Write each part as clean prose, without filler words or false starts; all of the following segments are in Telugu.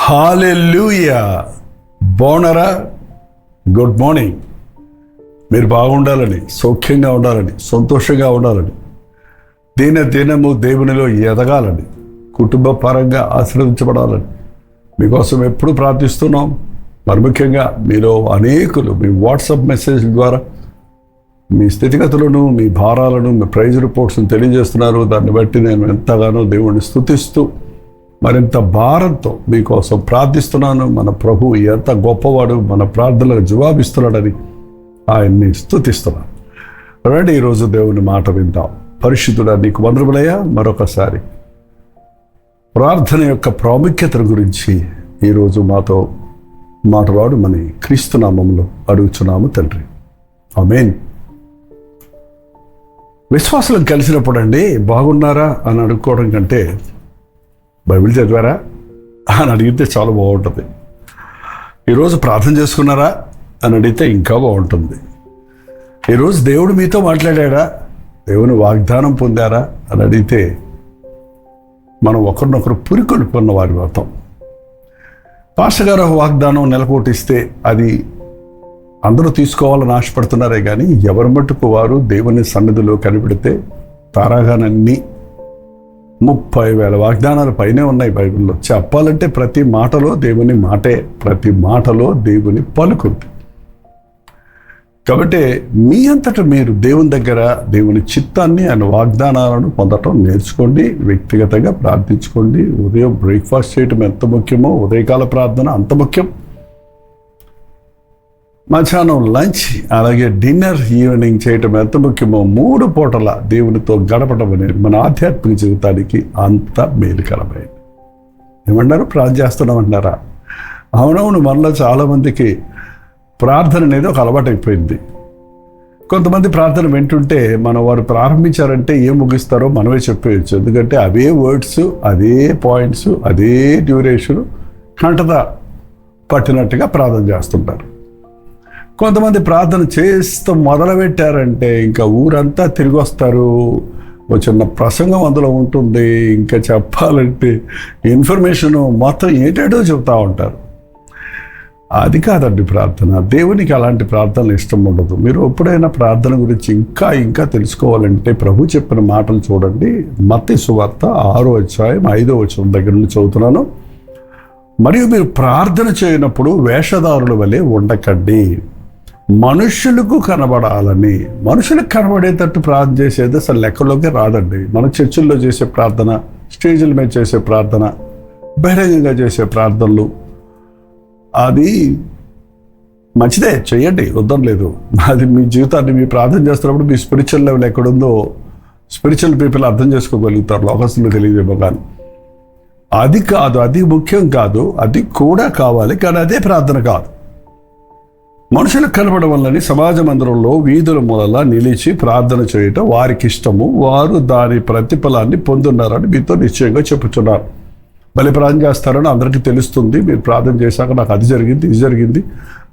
హల్లెలూయా. బాగున్నారా? Good morning. మీరు బాగుండాలని, సౌఖ్యంగా ఉండాలని, సంతోషంగా ఉండాలని, దినము దేవునిలో ఎదగాలని, కుటుంబ పరంగా ఆశీర్వదించబడాలని మీకోసం ఎప్పుడు ప్రార్థిస్తున్నాం. మరి ముఖ్యంగా మీలో అనేకులు మీ వాట్సాప్ మెసేజ్ ద్వారా మీ స్థితిగతులను, మీ భారాలను, మీ ప్రైజ్ రిపోర్ట్స్ని తెలియజేస్తున్నారు. దాన్ని బట్టి నేను ఎంతగానో దేవుణ్ణి స్తుతిస్తూ మరింత భారంతో మీకోసం ప్రార్థిస్తున్నాను. మన ప్రభు ఎంత గొప్పవాడు, మన ప్రార్థనలకు జవాబిస్తున్నాడని ఆయన్ని స్తుతిస్తున్నాను. రండి ఈరోజు దేవుని మాట విందాం. పరిశుద్ధుడా నీకు వందనములయ్యా. మరొకసారి ప్రార్థన యొక్క ప్రాముఖ్యత గురించి ఈరోజు మాతో మాట్లాడమని క్రీస్తు నామములో అడుగుచున్నాము తండ్రి. ఆమేన్. విశ్వాసులను కలిసినప్పుడు అండి బాగున్నారా అని అడుక్కోవడం కంటే బైబిల్ చదివారా అని అడిగితే చాలా బాగుంటుంది. ఈరోజు ప్రార్థన చేసుకున్నారా అని అడిగితే ఇంకా బాగుంటుంది. ఈరోజు దేవుడు మీతో మాట్లాడాడా, దేవుని వాగ్దానం పొందారా అని అడిగితే మనం ఒకరినొకరు పురికొల్పుకున్న వారి అవుతాం. పాస్టర్ గారు వాగ్దానం నెలకొటిస్తే అది అందరూ తీసుకోవాలని ఆశపడుతున్నారే కానీ ఎవరి మట్టుకు వారు దేవుని సన్నిధిలో కనిపెడితే తారాగానన్నీ 30,000 వాగ్దానాలు పైనే ఉన్నాయి బైబిల్లో. చెప్పాలంటే ప్రతి మాటలో దేవుని మాటే, ప్రతి మాటలో దేవుని పలుకుంది. కాబట్టి మీ అంతటా మీరు దేవుని దగ్గర దేవుని చిత్తాన్ని ఆయన వాగ్దానాలను పొందటం నేర్చుకోండి. వ్యక్తిగతంగా ప్రార్థించుకోండి. ఉదయం బ్రేక్ఫాస్ట్ చేయటం ఎంత ముఖ్యమో ఉదయకాల ప్రార్థన అంత ముఖ్యం. మధ్యాహ్నం లంచ్, అలాగే డిన్నర్, ఈవినింగ్ చేయటం ఎంత ముఖ్యమో 3 పూటల దేవునితో గడపడం అనేది మన ఆధ్యాత్మిక జీవితానికి అంత మేలుకరమైంది. ఏమన్నారు? ప్రార్థన చేస్తున్నామంటున్నారా? అవునవును. మనలో చాలామందికి ప్రార్థన అనేది ఒక అలవాటు అయిపోయింది. కొంతమంది ప్రార్థన వింటుంటే వారు ప్రారంభించారంటే ఏం ముగిస్తారో మనమే చెప్పేయచ్చు. ఎందుకంటే అవే వర్డ్స్, అదే పాయింట్స్, అదే డ్యూరేషను కంటద పట్టినట్టుగా ప్రార్థన చేస్తుంటారు. కొంతమంది ప్రార్థన చేస్తూ మొదలుపెట్టారంటే ఇంకా ఊరంతా తిరిగి వస్తారు. ఒక చిన్న ప్రసంగం అందులో ఉంటుంది. ఇంకా చెప్పాలంటే ఇన్ఫర్మేషను మొత్తం ఏంటేటో చెప్తూ ఉంటారు. అది కాదండి ప్రార్థన. దేవునికి అలాంటి ప్రార్థనలు ఇష్టం ఉండదు. మీరు ఎప్పుడైనా ప్రార్థన గురించి ఇంకా తెలుసుకోవాలంటే ప్రభు చెప్పిన మాటలు చూడండి. మత్తయి సువార్త 6వ అధ్యాయం 5వ వచనం దగ్గర నుంచి చదువుతున్నాను. మరియు మీరు ప్రార్థన చేయనప్పుడు వేషధారుల వలె ఉండకండి, మనుషులకు కనబడాలని. మనుషులకు కనబడేటట్టు ప్రార్థన చేసేది అసలు లెక్కలోకి రాదండి. మన చర్చిల్లో చేసే ప్రార్థన, స్టేజీల మీద చేసే ప్రార్థన, బహిరంగంగా చేసే ప్రార్థనలు అది మంచిదే, చెయ్యండి, వద్దం లేదు. అది మీ జీవితాన్ని మీ ప్రార్థన చేస్తున్నప్పుడు మీ స్పిరిచువల్ లెవెల్ ఎక్కడుందో స్పిరిచువల్ పీపుల్ అర్థం చేసుకోగలుగుతారు. లోకస్తులు తెలియదేమో కానీ అది కాదు, అది ముఖ్యం కాదు. అది కూడా కావాలి కానీ అదే ప్రార్థన కాదు. మనుషులకు కనపడడం వల్లని సమాజ మందిరంలో వీధుల మూలలా నిలిచి ప్రార్థన చేయటం వారికి ఇష్టము, వారు దాని ప్రతిఫలాన్ని పొందున్నారని మీతో నిశ్చయంగా చెప్పుచున్నారు. మళ్ళీ ప్రార్థన చేస్తారని అందరికీ తెలుస్తుంది. మీరు ప్రార్థన చేశాక నాకు అది జరిగింది, ఇది జరిగింది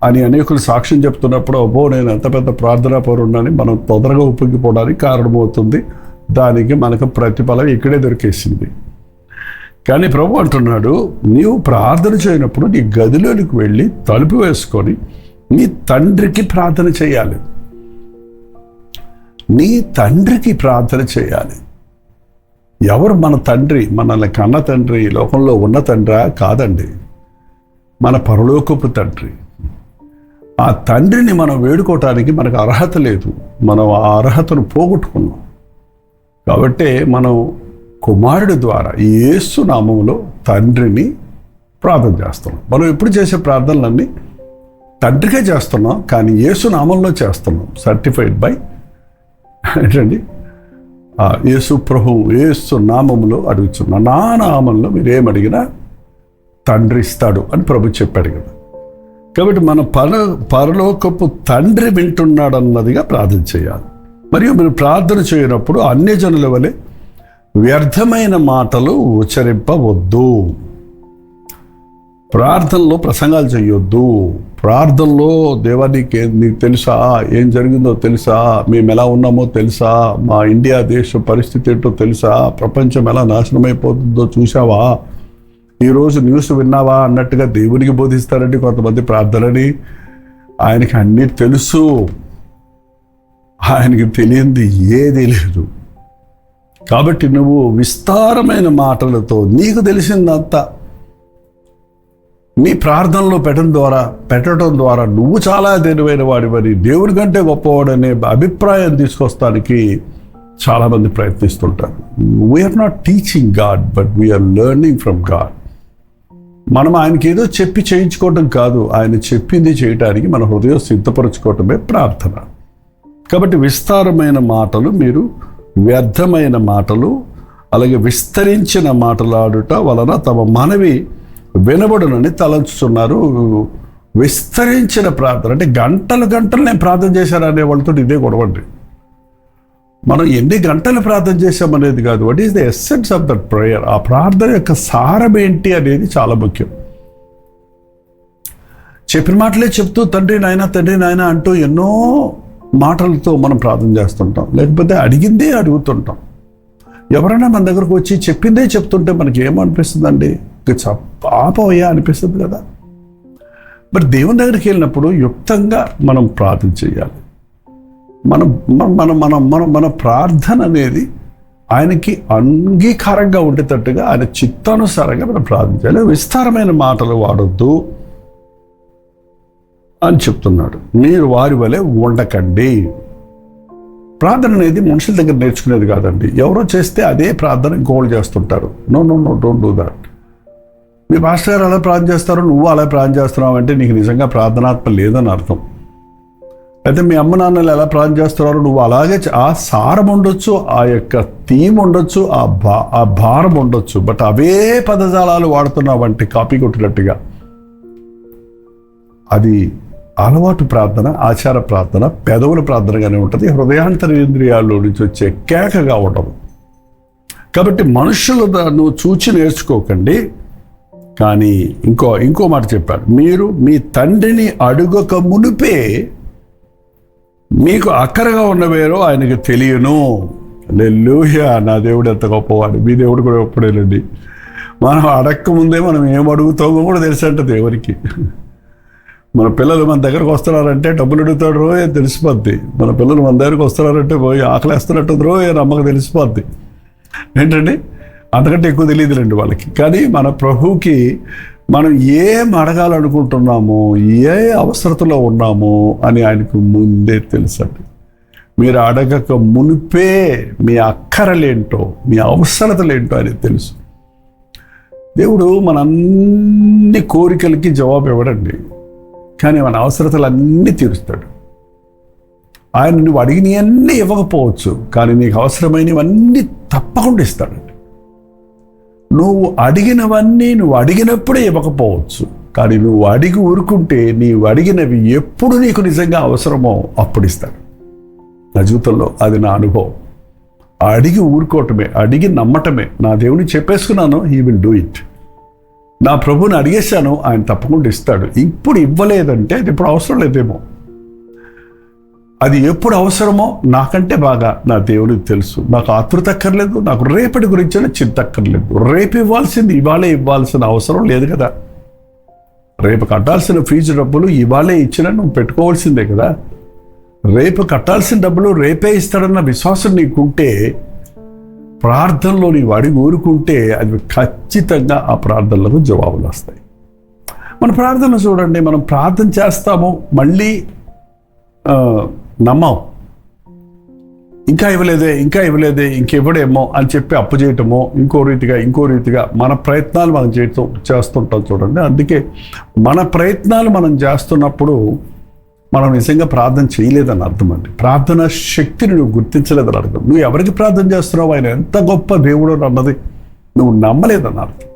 అని అనేకులు సాక్ష్యం చెప్తున్నప్పుడు అబ్బో నేను ఎంత పెద్ద ప్రార్థనా పరుణ్ణని మనం తొందరగా ఉప్పొంగిపోవడానికి కారణమవుతుంది. దానికి మనకు ప్రతిఫలం ఇక్కడే దొరికేసింది. కానీ ప్రభు అంటున్నాడు, నీవు ప్రార్థన చేయనప్పుడు నీ గదిలోనికి వెళ్ళి తలుపు వేసుకొని నీ తండ్రికి ప్రార్థన చేయాలి. నీ తండ్రికి ప్రార్థన చేయాలి. ఎవరు మన తండ్రి? మనల్ని కన్న తండ్రి, లోకంలో ఉన్న తండ్రా? కాదండి, మన పరలోకపు తండ్రి. ఆ తండ్రిని మనం వేడుకోవటానికి మనకు అర్హత లేదు. మనం ఆ అర్హతను పోగొట్టుకున్నాం. కాబట్టి మనం కుమారుడి ద్వారా యేసు నామములో తండ్రిని ప్రార్థన చేస్తున్నాం. మనం ఎప్పుడు చేసే ప్రార్థనలన్నీ తండ్రికే చేస్తున్నాం, కానీ యేసు నామంలో చేస్తున్నాం. సర్టిఫైడ్ బై ఏంటండి యేసు ప్రభు యేసు నామములో అడుగుతున్నా. నా నామంలో మీరు ఏమడిగినా తండ్రి ఇస్తాడు అని ప్రభు చెప్పాడు కదా. కాబట్టి మన పరలోకపు తండ్రి వింటున్నాడన్నదిగా ప్రార్థన చేయాలి. మరియు మీరు ప్రార్థన చేయనప్పుడు అన్యజనుల వలె వ్యర్థమైన మాటలు ఉచ్చరింపవద్దు. ప్రార్థనలో ప్రసంగాలు చేయొద్దు. ప్రార్థనలో దేవా నీకు తెలుసా, ఏం జరిగిందో తెలుసా, మేము ఎలా ఉన్నామో తెలుసా, మా ఇండియా దేశ పరిస్థితి ఏంటో తెలుసా, ప్రపంచం ఎలా నాశనమైపోతుందో చూసావా, ఈరోజు న్యూస్ విన్నావా అన్నట్టుగా దేవునికి బోధిస్తారండి కొంతమంది ప్రార్థనని. ఆయనకి అన్నీ తెలుసు, ఆయనకి తెలియంది ఏదీ లేదు. కాబట్టి నువ్వు విస్తారమైన మాటలతో నీకు తెలిసిందంతా నీ ప్రార్థనలో పెట్టడం ద్వారా నువ్వు చాలా తెలివైన వాడివని, దేవుని కంటే గొప్పవాడనే అభిప్రాయం తీసుకొస్తానికి చాలామంది ప్రయత్నిస్తుంటారు. We are not teaching God, but we are learning from God. మనం ఆయనకి ఏదో చెప్పి చేయించుకోవటం కాదు, ఆయన చెప్పింది చేయటానికి మన హృదయం సిద్ధపరచుకోవటమే ప్రార్థన. కాబట్టి విస్తారమైన మాటలు, మీరు వ్యర్థమైన మాటలు, అలాగే విస్తరించిన మాటలాడుట వలన తమ మనవి వినబడునని తలంచుతున్నారు. విస్తరించిన ప్రార్థన అంటే గంటలు నేను ప్రార్థన చేశాను అనే వాళ్ళతో ఇదే గొడవండి. మనం ఎన్ని గంటలు ప్రార్థన చేశామనేది కాదు, what is the essence of that prayer. ఆ ప్రార్థన యొక్క సారం ఏంటి అనేది చాలా ముఖ్యం. చెప్పిన మాటలే చెప్తూ తండ్రి నాయన అంటూ ఎన్నో మాటలతో మనం ప్రార్థన చేస్తుంటాం, లేకపోతే అడిగిందే అడుగుతుంటాం. ఎవరైనా మన దగ్గరకు వచ్చి చెప్పిందే చెప్తుంటే మనకి ఏమనిపిస్తుందండి, పాపయ్యా అనిపిస్తుంది కదా. బట్ దేవుని దగ్గరికి వెళ్ళినప్పుడు యుక్తంగా మనం ప్రార్థన చేయాలి. మన ప్రార్థన అనేది ఆయనకి అంగీకారంగా ఉండేటట్టుగా, ఆయన చిత్తానుసారంగా మనం ప్రార్థన చేయాలి. విస్తారమైన మాటలు వాడొద్దు అని చెప్తున్నాడు. మీరు వారి వలె ఉండకండి. ప్రార్థన అనేది మనుషుల దగ్గర నేర్చుకునేది కాదండి. ఎవరో చేస్తే అదే ప్రార్థన ఇంకోళ్ళు చేస్తుంటారు. No don't do that. మీ మాస్టర్ గారు అలా ప్రార్థన చేస్తారు, నువ్వు అలా ప్రార్థన చేస్తున్నావు అంటే నీకు నిజంగా ప్రార్థనాత్మ లేదని అర్థం. అయితే మీ అమ్మ నాన్నలు ఎలా ప్రార్థన చేస్తున్నారు, నువ్వు అలాగే ఆ సారం ఉండొచ్చు, ఆ యొక్క థీమ్ ఉండొచ్చు, ఆ భారం ఉండొచ్చు, బట్ అవే పదజాలాలు వాడుతున్నావంటే కాపీ కొట్టినట్టుగా అది అలవాటు ప్రార్థన, ఆచార ప్రార్థన, పెదవుల ప్రార్థనగానే ఉంటుంది. హృదయాంతరేంద్రియాల్లో నుంచి వచ్చే కేకగా ఉండదు. కాబట్టి మనుషులు నువ్వు చూచి నేర్చుకోకండి. కానీ ఇంకో మాట చెప్పాడు, మీరు మీ తండ్రిని అడుగక మునిపే మీకు అక్కరగా ఉన్నవేరో ఆయనకు తెలియను. హల్లెలూయా. నా దేవుడు ఎంత గొప్పవాడు, మీ దేవుడు కూడా గొప్పడేనండి. మనం అడక్క ముందే మనం ఏం అడుగుతామో కూడా తెలుసంట దేవునికి. మన పిల్లలు మన దగ్గరకు వస్తున్నారంటే డబ్బులు అడుగుతాడు రోజే తెలిసిపోద్ది. మన పిల్లలు మన దగ్గరకు వస్తున్నారంటే పోయి ఆకలేస్తున్నట్టు రోజే నమ్మకం తెలిసిపోద్ది. ఏంటండి, అంతకంటే ఎక్కువ తెలియదులేండి వాళ్ళకి. కానీ మన ప్రభువుకి మనం ఏం అడగాలనుకుంటున్నామో, ఏ అవసరతలో ఉన్నామో అని ఆయనకు ముందే తెలుసండి. మీరు అడగక మునిపే మీ అక్కరలేంటో, మీ అవసరతలేంటో ఆయనకు తెలుసు. దేవుడు మన అన్ని కోరికలకి జవాబు ఇవ్వడండి, కానీ మన అవసరతలన్నీ తీరుస్తాడు. ఆయన నువ్వు అడిగినవన్నీ ఇవ్వకపోవచ్చు, కానీ నీకు అవసరమైనవన్నీ తప్పకుండా ఇస్తాడండి. నువ్వు అడిగినవన్నీ నువ్వు అడిగినప్పుడే ఇవ్వకపోవచ్చు, కానీ నువ్వు అడిగి ఊరుకుంటే నీవు అడిగినవి ఎప్పుడు నీకు నిజంగా అవసరమో అప్పుడు ఇస్తాడు. నా జీవితంలో అది నా అనుభవం. అడిగి ఊరుకోవటమే, అడిగి నమ్మటమే. నా దేవుని చెప్పేసుకున్నాను, హీ విల్ డూ ఇట్. నా ప్రభువుని అడిగేశాను, ఆయన తప్పకుండా ఇస్తాడు. ఇప్పుడు ఇవ్వలేదంటే అది ఇప్పుడు అవసరం లేదేమో. అది ఎప్పుడు అవసరమో నాకంటే బాగా నా దేవునికి తెలుసు. నాకు ఆతృత అక్కర్లేదు, నాకు రేపటి గురించి చింత అక్కర్లేదు. రేపు ఇవ్వాల్సింది ఇవాళే ఇవ్వాల్సిన అవసరం లేదు కదా. రేపు కట్టాల్సిన ఫీజు డబ్బులు ఇవాళే ఇచ్చినా నువ్వు పెట్టుకోవాల్సిందే కదా. రేపు కట్టాల్సిన డబ్బులు రేపే ఇస్తాడన్న విశ్వాసం నీకుంటే, ప్రార్థనలో నీవు అడిగి ఊరుకుంటే అది ఖచ్చితంగా ఆ ప్రార్థనలకు జవాబులు వస్తాయి. మన ప్రార్థన చూడండి, మనం ప్రార్థన చేస్తాము, మళ్ళీ నమ్మం. ఇంకా ఇవ్వలేదే ఇంకివ్వడేమో అని చెప్పి అప్పు చేయటమో, ఇంకో రీతిగా మన ప్రయత్నాలు మనం చేస్తుంటాం చూడండి. అందుకే మన ప్రయత్నాలు మనం చేస్తున్నప్పుడు మనం నిజంగా ప్రార్థన చేయలేదని అర్థం అండి. ప్రార్థన శక్తిని నువ్వు గుర్తించలేదని అర్థం. నువ్వు ఎవరికి ప్రార్థన చేస్తున్నావు, ఆయన ఎంత గొప్ప దేవుడు అన్నది నువ్వు నమ్మలేదని అర్థం.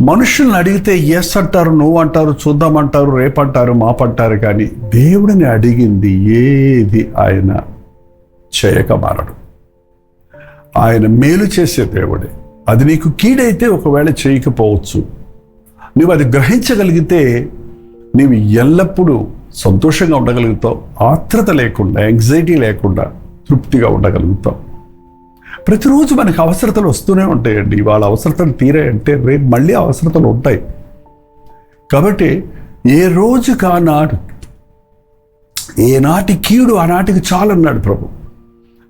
మనుషుల్ని అడిగితే ఎస్ అంటారు, నువ్వు అంటారు, చూద్దామంటారు, రేపంటారు, మాపంటారు. కానీ దేవుడిని అడిగింది ఏది ఆయన చేయక మారడు. ఆయన మేలు చేసే దేవుడే. అది నీకు కీడైతే ఒకవేళ చేయకపోవచ్చు. నువ్వు అది గ్రహించగలిగితే నీవు ఎల్లప్పుడూ సంతోషంగా ఉండగలుగుతావు. ఆత్రత లేకుండా, యాంగ్జైటీ లేకుండా తృప్తిగా ఉండగలుగుతావు. ప్రతిరోజు మనకు అవసరతలు వస్తూనే ఉంటాయండి. వాళ్ళ అవసరతలు తీరాయంటే రేపు మళ్ళీ అవసరతలు ఉంటాయి. కాబట్టి ఏ రోజు కానాడు, ఏనాటి కీడు ఆనాటికి చాలన్నాడు ప్రభు.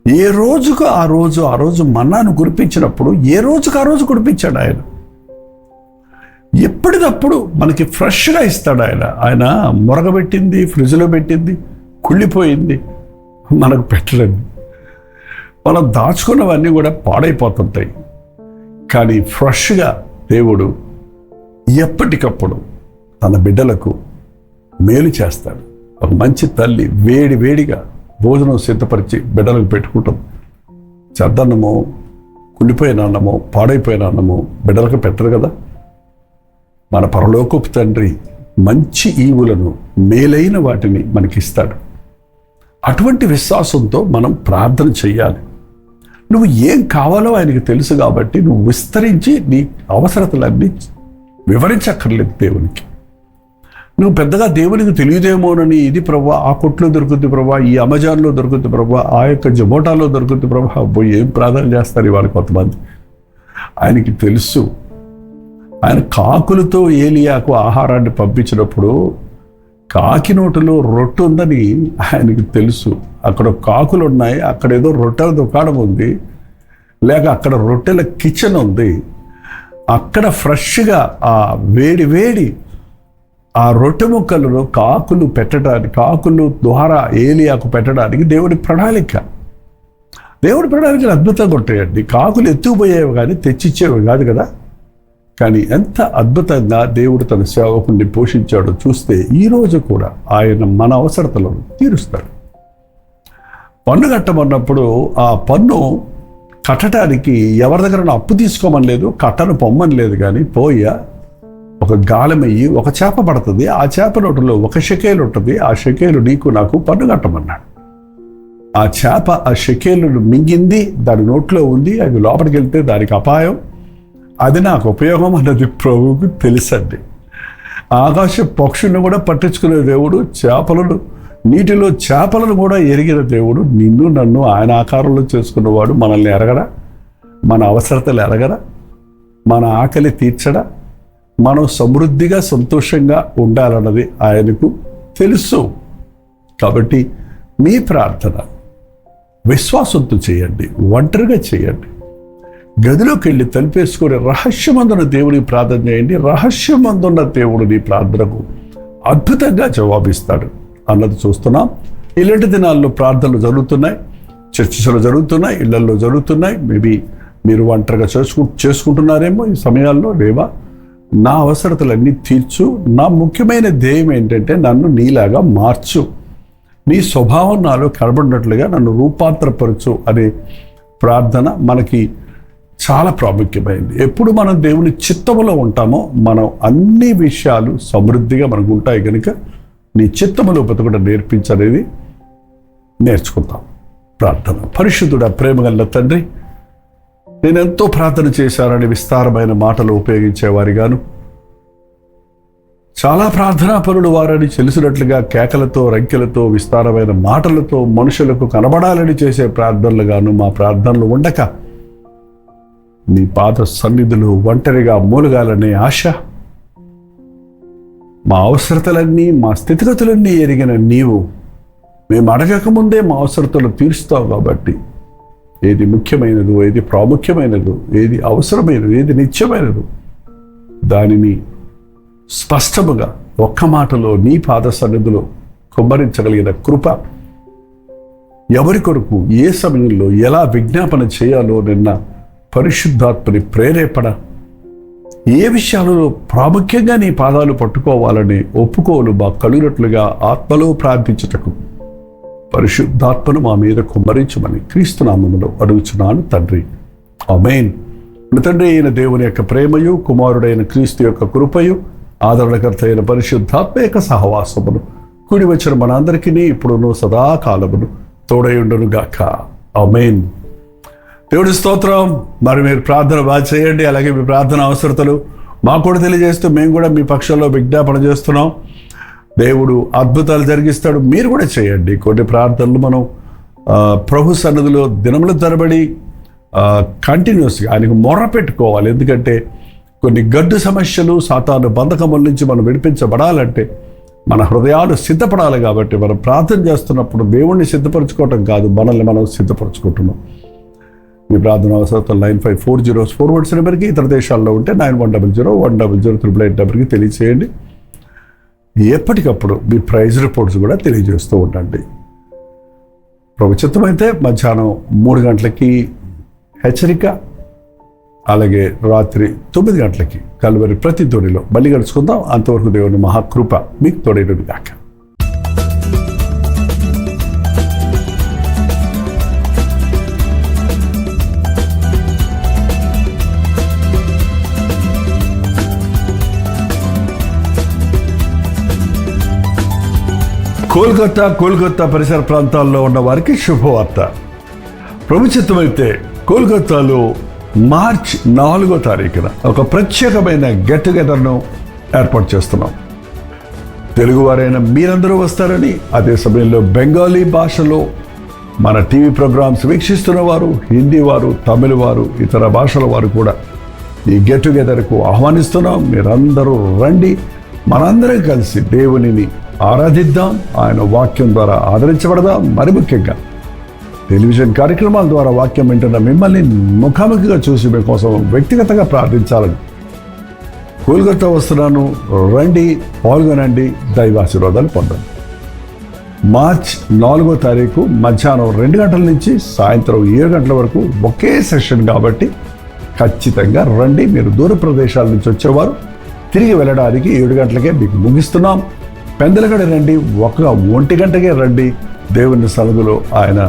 ఏ రోజుకు ఆ రోజు మన్నాను కురిపించినప్పుడు ఏ రోజుకు ఆ రోజు కురిపించాడు ఆయన. ఎప్పటికప్పుడు మనకి ఫ్రెష్గా ఇస్తాడు ఆయన. ఆయన మురగబెట్టింది, ఫ్రిడ్జ్లో పెట్టింది, కుళ్ళిపోయింది మనకు పెట్టడండి. మనం దాచుకున్నవన్నీ కూడా పాడైపోతుంటాయి. కానీ ఫ్రెష్గా దేవుడు ఎప్పటికప్పుడు తన బిడ్డలకు మేలు చేస్తాడు. ఒక మంచి తల్లి వేడిగా భోజనం సిద్ధపరిచి బిడ్డలకు పెట్టుకుంటుంది. చెద్దన్నమో, కుళ్ళిపోయిన అన్నమో, పాడైపోయిన అన్నమో బిడ్డలకు పెట్టరు కదా. మన పరలోకపు తండ్రి మంచి ఈవులను, మేలైన వాటిని మనకిస్తాడు. అటువంటి విశ్వాసంతో మనం ప్రార్థన చెయ్యాలి. నువ్వు ఏం కావాలో ఆయనకి తెలుసు కాబట్టి నువ్వు విస్తరించి నీ అవసరతలన్నీ వివరించక్కర్లేదు దేవునికి. నువ్వు పెద్దగా దేవునికి తెలియదేమోనని, ఇది ప్రభా ఆ కొట్లో దొరుకుతుంది ప్రభా, ఈ అమెజాన్లో దొరుకుతుంది ప్రభా, ఆ యొక్క జొమాటోలో దొరుకుతుంది ప్రభా, అబ్బో ఏం ప్రార్థన చేస్తారు ఇవాళ కొంతమంది. ఆయనకి తెలుసు. ఆయన కాకులతో ఏలియాకు ఆహారాన్ని పంపించినప్పుడు కాకి నోటిలో రొట్టె ఉందని ఆయనకి తెలుసు. అక్కడ కాకులు ఉన్నాయి, అక్కడ ఏదో రొట్టెల దుకాణం ఉంది, లేక అక్కడ రొట్టెల కిచెన్ ఉంది. అక్కడ ఫ్రెష్గా ఆ వేడి ఆ రొట్టె ముక్కలను కాకులు పెట్టడానికి, కాకులు ద్వారా ఏలియాకు పెట్టడానికి దేవుడి ప్రణాళిక అద్భుతంగా ఉంటాయండి. కాకులు ఎత్తుకుపోయేవి కానీ తెచ్చిచ్చేవి కాదు కదా. కానీ ఎంత అద్భుతంగా దేవుడు తన సేవకుడిని పోషించాడో చూస్తే ఈరోజు కూడా ఆయన మన అవసరతలను తీరుస్తాడు. పన్ను కట్టమన్నప్పుడు ఆ పన్ను కట్టడానికి ఎవరి దగ్గర అప్పు తీసుకోమని లేదు, కట్టను పొమ్మని లేదు. కానీ పోయా ఒక గాలమయ్యి ఒక చేప పడుతుంది, ఆ చేప నోటిలో ఒక షెకేలు ఉంటుంది, ఆ షెకేలు నీకు నాకు పన్ను కట్టమన్నాడు. ఆ చేప ఆ షెకేలును మింగింది, దాని నోట్లో ఉంది, అది లోపలికి వెళ్తే దానికి అపాయం, అది నాకు ఉపయోగం అన్నది ప్రభువుకు తెలుసండి. ఆకాశ పక్షులను కూడా పట్టించుకునే దేవుడు, చేపలను, నీటిలో చేపలను కూడా ఎరిగిన దేవుడు, నిన్ను నన్ను ఆయన ఆకారంలో చేసుకున్నవాడు. మనల్ని ఎరగడా? మన అవసరతలు ఎరగడా? మన ఆకలి తీర్చడా? మనం సమృద్ధిగా సంతోషంగా ఉండాలన్నది ఆయనకు తెలుసు. కాబట్టి మీ ప్రార్థన విశ్వాసంతో చేయండి, ఒంటరిగా చేయండి. గదిలోకి వెళ్ళి తలుపేసుకొని రహస్యమందున్న దేవుడికి ప్రార్థన చేయండి. రహస్యమందున్న దేవుడు నీ ప్రార్థనకు అద్భుతంగా జవాబిస్తాడు అన్నది చూస్తున్నాం. ఇలాంటి దినాల్లో ప్రార్థనలు జరుగుతున్నాయి, చర్చలు జరుగుతున్నాయి, ఇళ్లలో జరుగుతున్నాయి. మేబీ మీరు ఒంటరిగా చేసుకుంటున్నారేమో ఈ సమయాల్లో. లేవా, నా అవసరతలన్నీ తీర్చు, నా ముఖ్యమైన ధ్యేయం ఏంటంటే నన్ను నీలాగా మార్చు, నీ స్వభావం నాలో కనబడినట్లుగా నన్ను రూపాంతరపరచు అనే ప్రార్థన మనకి చాలా ప్రాముఖ్యమైంది. ఎప్పుడు మనం దేవుని చిత్తములో ఉంటామో మనం అన్ని విషయాలు సమృద్ధిగా మనకు ఉంటాయి. కనుక నీ చిత్తములో బతకడం నేర్పించనేది నేర్చుకుందాం. ప్రార్థన. పరిశుద్ధుడా, ప్రేమగల తండ్రి, నేను ఎంతో ప్రార్థన చేశానని విస్తారమైన మాటలు ఉపయోగించేవారిగాను, చాలా ప్రార్థనా పరులు వారని తెలిసినట్లుగా కేకలతో, రంకెలతో, విస్తారమైన మాటలతో మనుషులకు కనబడాలని చేసే ప్రార్థనలుగాను మా ప్రార్థనలు ఉండక నీ పాద సన్నిధులు ఒంటరిగా మూలగాలనే ఆశ, మా అవసరతలన్నీ, మా స్థితిగతులన్నీ ఎరిగిన నీవు మేము అడగకముందే మా అవసరతలు తీరుస్తావు. కాబట్టి ఏది ముఖ్యమైనదో, ఏది ప్రాముఖ్యమైనదో, ఏది అవసరమైనదో, ఏది నిత్యమైనదో దానిని స్పష్టముగా ఒక్క మాటలో నీ పాద సన్నిధిలో కుమ్మరించగలిగిన కృప, ఎవరి కొరకు ఏ సమయంలో ఎలా విజ్ఞాపన చేయాలో నిన్న పరిశుద్ధాత్మని ప్రేరేపణ, ఏ విషయాలలో ప్రాముఖ్యంగా నీ పాదాలు పట్టుకోవాలని ఒప్పుకోలు మా కలిగినట్లుగా ఆత్మలో ప్రార్థించుటకు పరిశుద్ధాత్మను మా మీద కుమ్మరించమని క్రీస్తు నామములో అడుగుచున్నాను తండ్రి. ఆమేన్. తండ్రి అయిన దేవుని యొక్క ప్రేమయు, కుమారుడైన క్రీస్తు యొక్క కృపయు, ఆదరణకర్త అయిన పరిశుద్ధాత్మ యొక్క సహవాసమును కూడి వచ్చిన మనందరికీ ఇప్పుడును సదాకాలమును తోడయుండును గాక. ఆమేన్. దేవుడి స్తోత్రం. మరి మీరు ప్రార్థన బాగా చేయండి. అలాగే మీ ప్రార్థన అవసరతలు మాకు కూడా తెలియజేస్తూ మేము కూడా మీ పక్షంలో విజ్ఞాపన చేస్తున్నాం. దేవుడు అద్భుతాలు జరిగిస్తాడు. మీరు కూడా చేయండి. కొన్ని ప్రార్థనలు మనం ప్రభు సన్నిధిలో దినముల తరబడి కంటిన్యూస్గా ఆయనకు మొర్ర పెట్టుకోవాలి. ఎందుకంటే కొన్ని గడ్డు సమస్యలు, సాతాను బంధకముల నుంచి మనం విడిపించబడాలంటే మన హృదయాలు సిద్ధపడాలి. కాబట్టి మనం ప్రార్థన చేస్తున్నప్పుడు దేవుణ్ణి సిద్ధపరచుకోవటం కాదు, మనల్ని మనం సిద్ధపరచుకుంటున్నాం. మీ ప్రార్థన అవసరం 9540 నెంబర్కి, ఇతర దేశాల్లో ఉంటే 9100 నెంబర్కి తెలియచేయండి. ఎప్పటికప్పుడు మీ ప్రైజ్ రిపోర్ట్స్ కూడా తెలియజేస్తూ ఉండండి. ప్రభు చిత్తమైతే మధ్యాహ్నం 3 గంటలకి హెచ్చరిక, అలాగే రాత్రి 9 గంటలకి కల్వరి ప్రతిధ్వనిలో మళ్ళీ కలుసుకుందాం. అంతవరకు దేవుని మహాకృప మీకు తోడైనది గాక. కోల్కతా పరిసర ప్రాంతాల్లో ఉన్న వారికి శుభవార్త. ప్రభు చిత్తమైతే కోల్కతాలో మార్చ్ 4వ తారీఖున ఒక ప్రత్యేకమైన గెట్ టుగెదర్ను ఏర్పాటు చేస్తున్నాం. తెలుగువారైన మీరందరూ వస్తారని, అదే సమయంలో బెంగాలీ భాషలో మన టీవీ ప్రోగ్రామ్స్ వీక్షిస్తున్న వారు, హిందీ వారు, తమిళ వారు, ఇతర భాషల వారు కూడా ఈ గెట్ టుగెదర్కు ఆహ్వానిస్తున్నాం. మీరందరూ రండి. మనందరం కలిసి దేవునిని ఆరాధిద్దాం. ఆయన వాక్యం ద్వారా ఆదరించబడదాం. మరి ముఖ్యంగా టెలివిజన్ కార్యక్రమాల ద్వారా వాక్యం వింటున్న మిమ్మల్ని ముఖాముఖిగా చూసి మీకోసం వ్యక్తిగతంగా ప్రార్థించాలని కోల్కతా వస్తున్నాను. రండి, పాల్గొనండి, దైవాశీర్వాదాలు పొందండి. మార్చ్ 4వ తారీఖు మధ్యాహ్నం 2 గంటల నుంచి సాయంత్రం 7 గంటల వరకు ఒకే సెషన్ కాబట్టి ఖచ్చితంగా రండి. మీరు దూర ప్రదేశాల నుంచి వచ్చేవారు తిరిగి వెళ్ళడానికి 7 గంటలకే మీకు ముగిస్తున్నాం. పెందలగడ రండి, 1 గంటకే రండి. దేవుని సన్నిధిలో ఆయన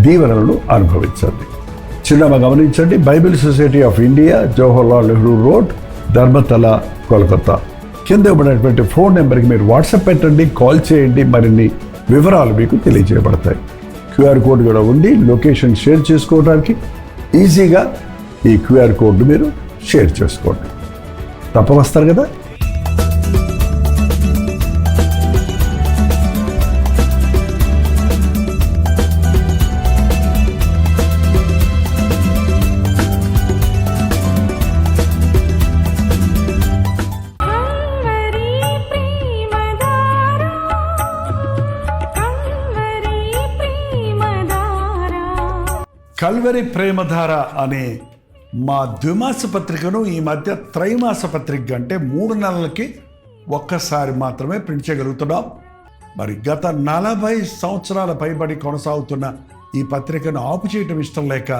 దీవెనలను అనుభవించండి. చిన్నగా గమనించండి. Bible Society of India, Jawaharlal Nehru road, Dharmatala, Kolkata. కింద ఇవ్వబడినటువంటి ఫోన్ నెంబర్కి మీరు వాట్సాప్ పెట్టండి, కాల్ చేయండి. మరిన్ని వివరాలు మీకు తెలియజేయబడతాయి. QR కోడ్ కూడా ఉంది. లొకేషన్ షేర్ చేసుకోవడానికి ఈజీగా ఈ QR కోడ్ను మీరు షేర్ చేసుకోండి. తప్ప వస్తారు కదా. కల్వరి ప్రేమధార అనే మా ద్విమాస పత్రికను ఈ మధ్య త్రైమాస పత్రిక అంటే 3 నెలలకి ఒక్కసారి మాత్రమే ప్రింట్ చేయగలుగుతున్నాం. మరి గత 40 సంవత్సరాల పైబడి కొనసాగుతున్న ఈ పత్రికను ఆపు చేయటం ఇష్టం లేక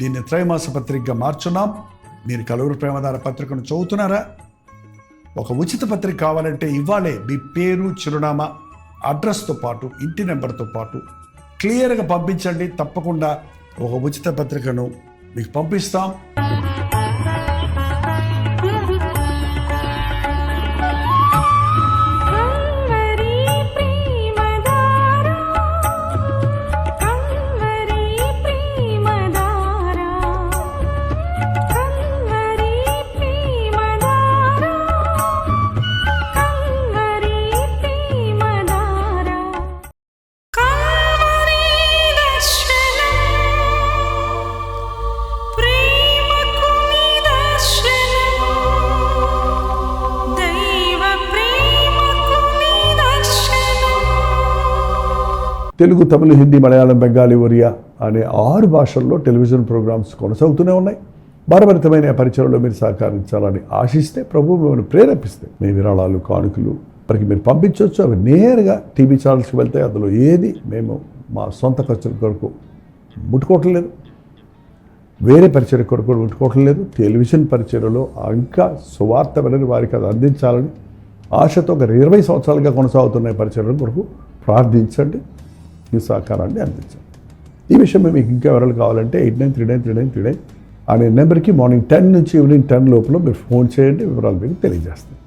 దీన్ని త్రైమాస పత్రికగా మార్చున్నాం. మీరు కల్వరి ప్రేమధార పత్రికను చదువుతున్నారా? ఒక ఉచిత పత్రిక కావాలంటే ఇవ్వాలే మీ పేరు, చిరునామా, అడ్రస్తో పాటు ఇంటి నెంబర్తో పాటు క్లియర్గా పంపించండి. తప్పకుండా ఒక ఉచిత పత్రికను మీకు పంపిస్తాం. తెలుగు, తమిళ, హిందీ, మలయాళం, బెంగాలీ, ఒరియా అనే 6 భాషల్లో టెలివిజన్ ప్రోగ్రామ్స్ కొనసాగుతూనే ఉన్నాయి. భారభరితమైన పరిచయంలో మీరు సహకరించాలని ఆశిస్తే, ప్రభు మిమ్మల్ని ప్రేరేపిస్తే మీ విరాళాలు, కానుకలు మనకి మీరు పంపించవచ్చు. అవి నేరుగా టీవీ ఛానల్స్కి వెళ్తే అందులో ఏది మేము మా సొంత ఖర్చుల కొరకు ముట్టుకోవటం లేదు, వేరే పరిచయ కొరకు ముట్టుకోవటం లేదు. టెలివిజన్ పరిచయలో ఇంకా సువార్త వినని వారికి అది అందించాలని ఆశతో ఒక 20 సంవత్సరాలుగా కొనసాగుతున్న పరిచయం కొరకు ప్రార్థించండి. ఈ సహకారాన్ని అందించండి. ఈ విషయం మీకు ఇంకా వివరాలు కావాలంటే 89393939 అనే నెంబర్కి మార్నింగ్ 10 నుంచి ఈవినింగ్ 10 లోపల మీరు ఫోన్ చేయండి, వివరాలు మీకు తెలియజేస్తాను.